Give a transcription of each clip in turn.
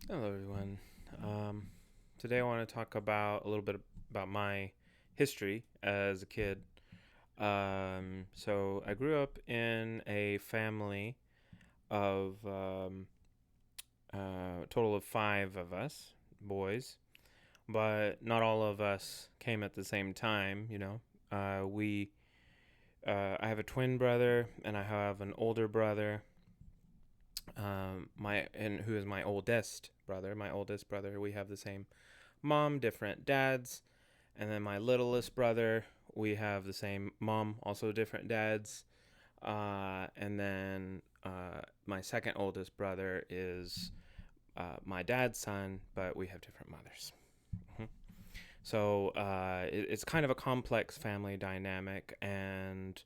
Hello, everyone. Um, Today, I want to talk about a little bit about my history as a kid. So, I grew up in a family of a total of five of us, boys, but not all of us came at the same time. I have a twin brother, and I have an older brother. Who is my oldest brother? My oldest brother. We have the same mom, different dads. And then my littlest brother, we have the same mom, also different dads. And then my second oldest brother is my dad's son, but we have different mothers. Mhm. So it's kind of a complex family dynamic, and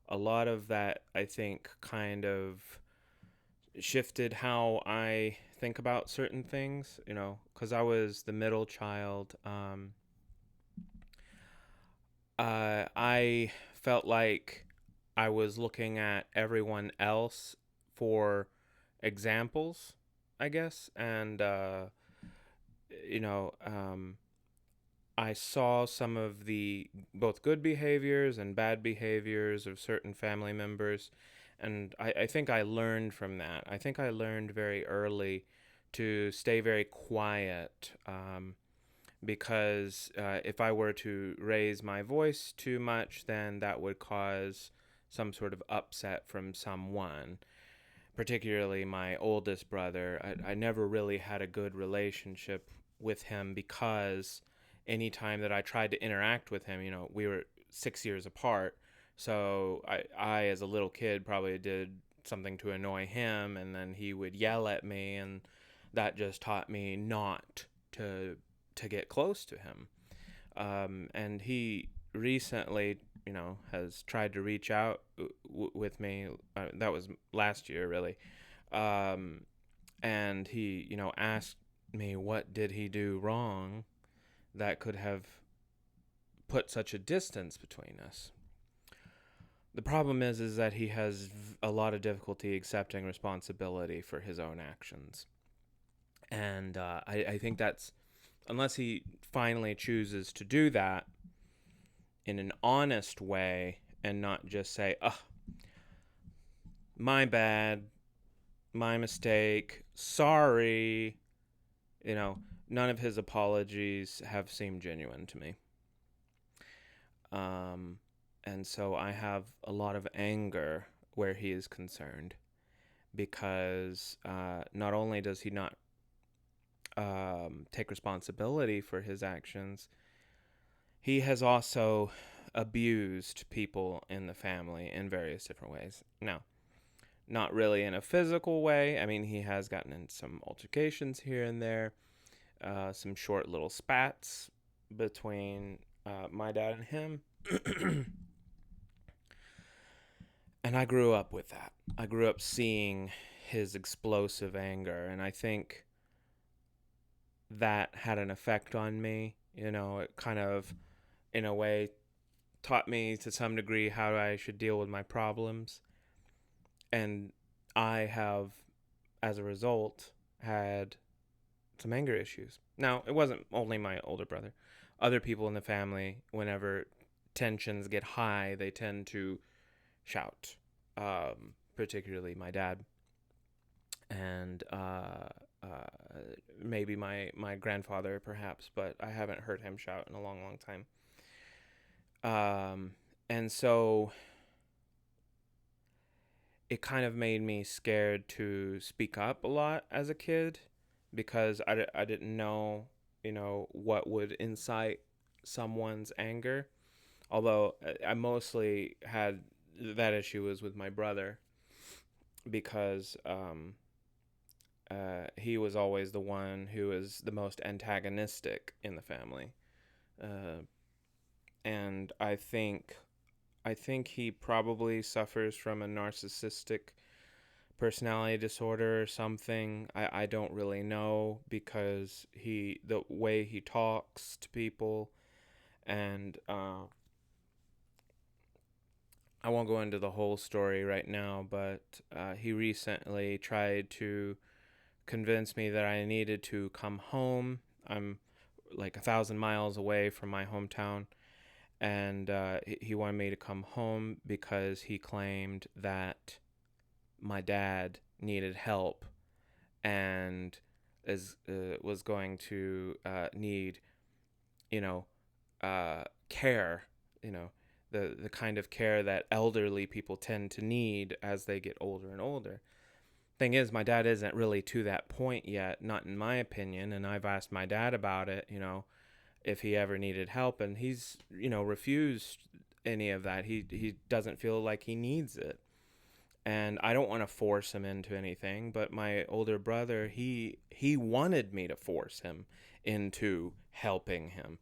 a lot of that, I think, kind of shifted how I think about certain things, because I was the middle child. I felt like I was looking at everyone else for examples, I guess, and you know, um, I saw some of the both good behaviors and bad behaviors of certain family members, and I think I learned from that. I think I learned very early to stay very quiet. Because if I were to raise my voice too much, then that would cause some sort of upset from someone, particularly my oldest brother. I never really had a good relationship with him because anytime that I tried to interact with him, we were 6 years apart. So I, as a little kid, probably did something to annoy him, and then he would yell at me, and that just taught me not to get close to him. And he recently, has tried to reach out with me. That was last year, really. Um, and he, asked me what did he do wrong that could have put such a distance between us. The problem is that he has a lot of difficulty accepting responsibility for his own actions, and I think that's unless he finally chooses to do that in an honest way and not just say, "Oh, my bad, my mistake, sorry." You know, none of his apologies have seemed genuine to me. Um, and so I have a lot of anger where he is concerned because not only does he not take responsibility for his actions, he has also abused people in the family in various different ways. Now, not really in a physical way. I mean, he has gotten in some altercations here and there, some short little spats between my dad and him. And I grew up with that. I grew up seeing his explosive anger, and I think that had an effect on me. It kind of, in a way, taught me to some degree how I should deal with my problems. And I have, as a result, had some anger issues. Now, it wasn't only my older brother. Other people in the family, whenever tensions get high, they tend to shout, particularly my dad and maybe my grandfather, perhaps, but I haven't heard him shout in a long, long time. And so it kind of made me scared to speak up a lot as a kid because I didn't know, what would incite someone's anger. Although I mostly had that issue was with my brother because he was always the one who was the most antagonistic in the family. Uh, and I think he probably suffers from a narcissistic personality disorder or something. I don't really know because the way he talks to people and I won't go into the whole story right now, but he recently tried to convinced me that I needed to come home. I'm like 1,000 miles away from my hometown, and he wanted me to come home because he claimed that my dad needed help and was going to need, you know, care, you know, the kind of care that elderly people tend to need as they get older and older. Thing is, my dad isn't really to that point yet, not in my opinion, and I've asked my dad about it, if he ever needed help, and he's, refused any of that. He doesn't feel like he needs it. And I don't want to force him into anything, but my older brother, he wanted me to force him into helping him.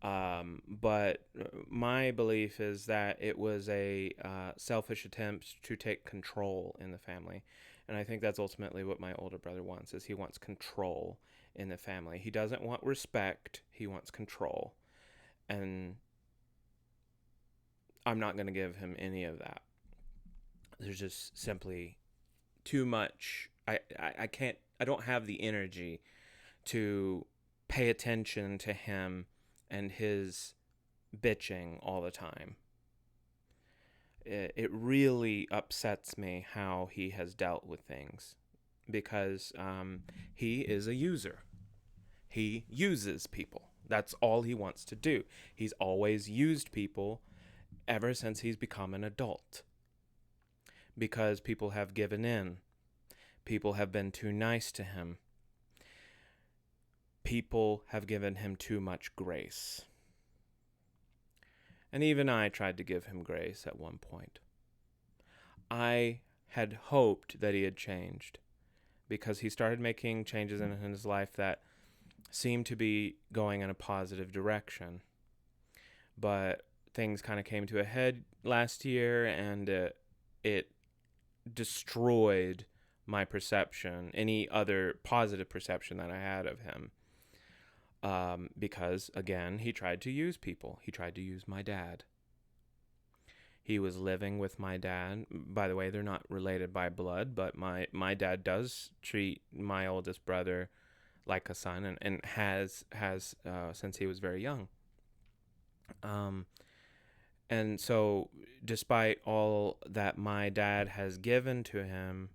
But my belief is that it was a selfish attempt to take control in the family. And I think that's ultimately what my older brother wants, is he wants control in the family. He doesn't want respect, he wants control. And I'm not going to give him any of that. There's just simply too much. I can't, I don't have the energy to pay attention to him and his bitching all the time. It really upsets me how he has dealt with things, because he is a user. He uses people. That's all he wants to do. He's always used people ever since he's become an adult, because people have given in. People have been too nice to him. People have given him too much grace. And even I tried to give him grace at one point. I had hoped that he had changed, because he started making changes in his life that seemed to be going in a positive direction. But things kind of came to a head last year, and it destroyed my perception, any other positive perception that I had of him. Because, again, he tried to use people. He tried to use my dad. He was living with my dad. By the way, they're not related by blood, but my dad does treat my oldest brother like a son, and has since he was very young. And so, despite all that my dad has given to him,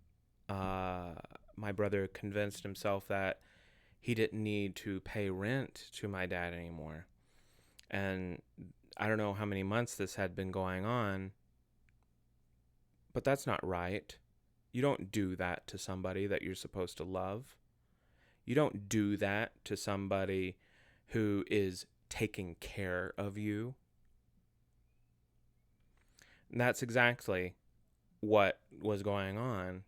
my brother convinced himself that he didn't need to pay rent to my dad anymore. And I don't know how many months this had been going on, but that's not right. You don't do that to somebody that you're supposed to love. You don't do that to somebody who is taking care of you. And that's exactly what was going on.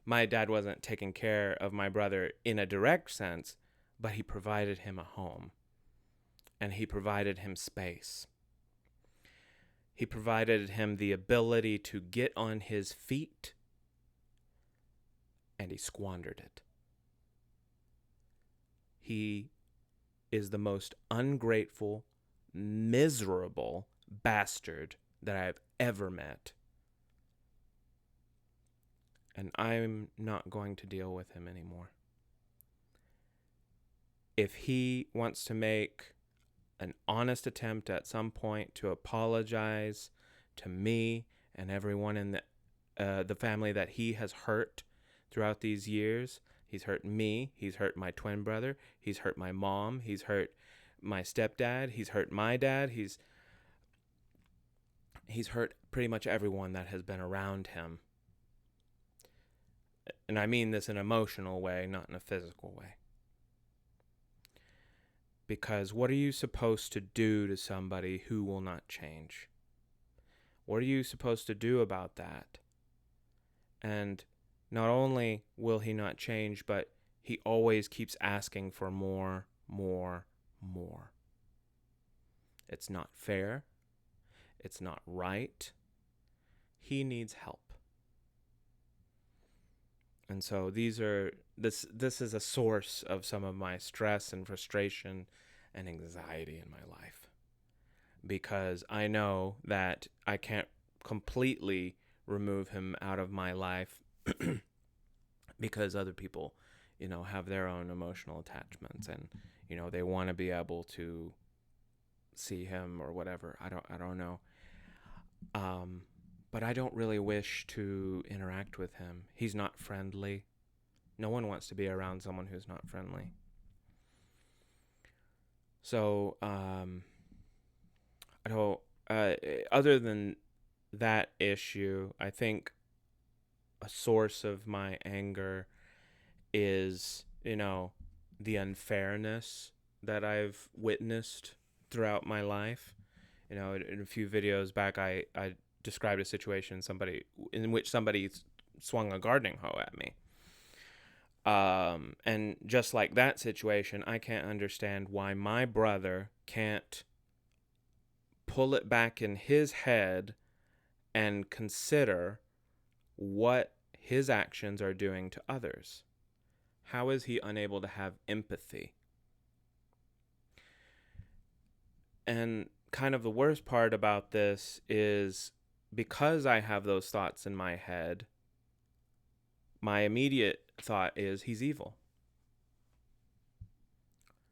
My dad wasn't taking care of my brother in a direct sense, but he provided him a home, and he provided him space. He provided him the ability to get on his feet, and he squandered it. He is the most ungrateful, miserable bastard that I've ever met. And I'm not going to deal with him anymore. If he wants to make an honest attempt at some point to apologize to me and everyone in the family that he has hurt throughout these years, he's hurt me, he's hurt my twin brother, he's hurt my mom, he's hurt my stepdad, he's hurt my dad, he's hurt pretty much everyone that has been around him. And I mean this in an emotional way, not in a physical way. Because what are you supposed to do to somebody who will not change? What are you supposed to do about that? And not only will he not change, but he always keeps asking for more, more, more. It's not fair. It's not right. He needs help. And so this is a source of some of my stress and frustration and anxiety in my life, because I know that I can't completely remove him out of my life because other people, have their own emotional attachments, and they want to be able to see him or whatever. I don't know. But I don't really wish to interact with him. He's not friendly. No one wants to be around someone who's not friendly. So, I don't. Other than that issue, I think a source of my anger is, the unfairness that I've witnessed throughout my life. In a few videos back, I described a situation in which somebody swung a gardening hoe at me. And just like that situation, I can't understand why my brother can't pull it back in his head and consider what his actions are doing to others. How is he unable to have empathy? And kind of the worst part about this is, because I have those thoughts in my head, my immediate thought is he's evil.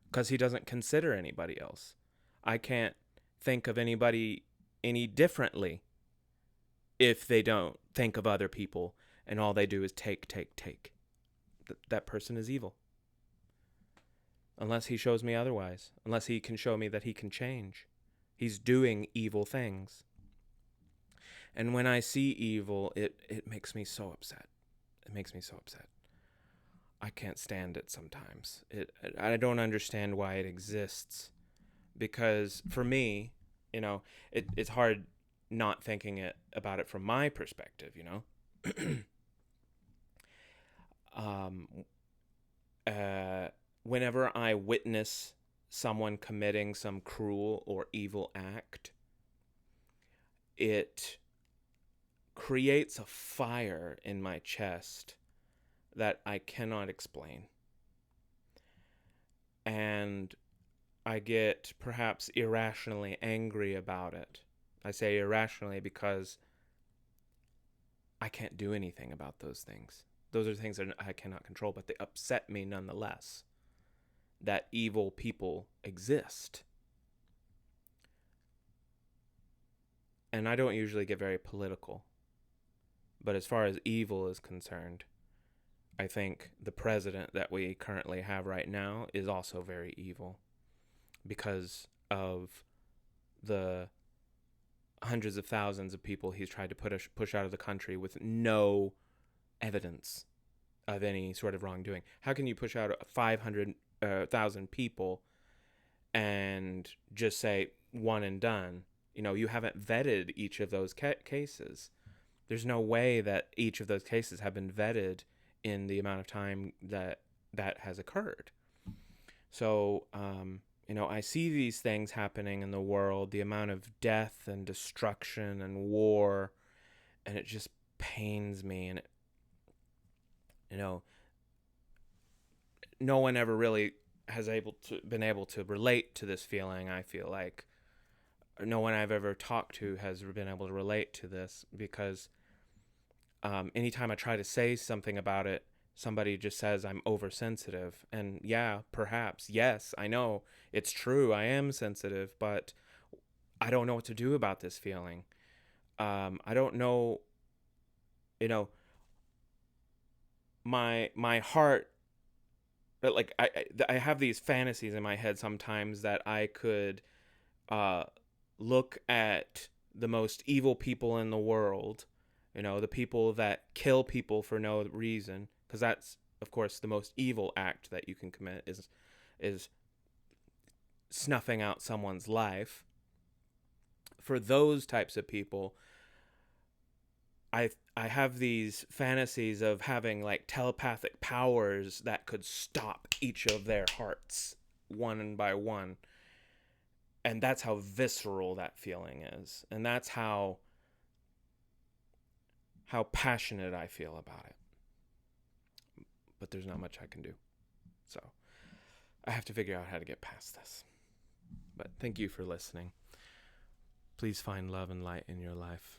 Because he doesn't consider anybody else. I can't think of anybody any differently if they don't think of other people and all they do is take. That person is evil. Unless he shows me otherwise. Unless he can show me that he can change. He's doing evil things. And when I see evil, it makes me so upset. It makes me so upset. I can't stand it sometimes. I don't understand why it exists. Because for me, it's hard not thinking about it from my perspective, Whenever I witness someone committing some cruel or evil act, it creates a fire in my chest that I cannot explain. And I get perhaps irrationally angry about it. I say irrationally because I can't do anything about those things. Those are things that I cannot control, but they upset me nonetheless that evil people exist. And I don't usually get very political. But as far as evil is concerned, I think the president that we currently have right now is also very evil because of the hundreds of thousands of people he's tried to push out of the country with no evidence of any sort of wrongdoing. How can you push out 500,000 people and just say one and done? You haven't vetted each of those cases. There's no way that each of those cases have been vetted in the amount of time that has occurred. So, I see these things happening in the world, the amount of death and destruction and war, and it just pains me. And, no one ever really has been able to relate to this feeling, I feel like. No one I've ever talked to has been able to relate to this because anytime I try to say something about it, somebody just says I'm oversensitive. And yeah, perhaps, yes, I know it's true. I am sensitive, but I don't know what to do about this feeling. I don't know, my heart, but like I have these fantasies in my head sometimes that I could look at the most evil people in the world, the people that kill people for no reason, because that's, of course, the most evil act that you can commit is snuffing out someone's life. For those types of people, I have these fantasies of having like telepathic powers that could stop each of their hearts one by one. And that's how visceral that feeling is. And that's how passionate I feel about it. But there's not much I can do. So I have to figure out how to get past this. But thank you for listening. Please find love and light in your life.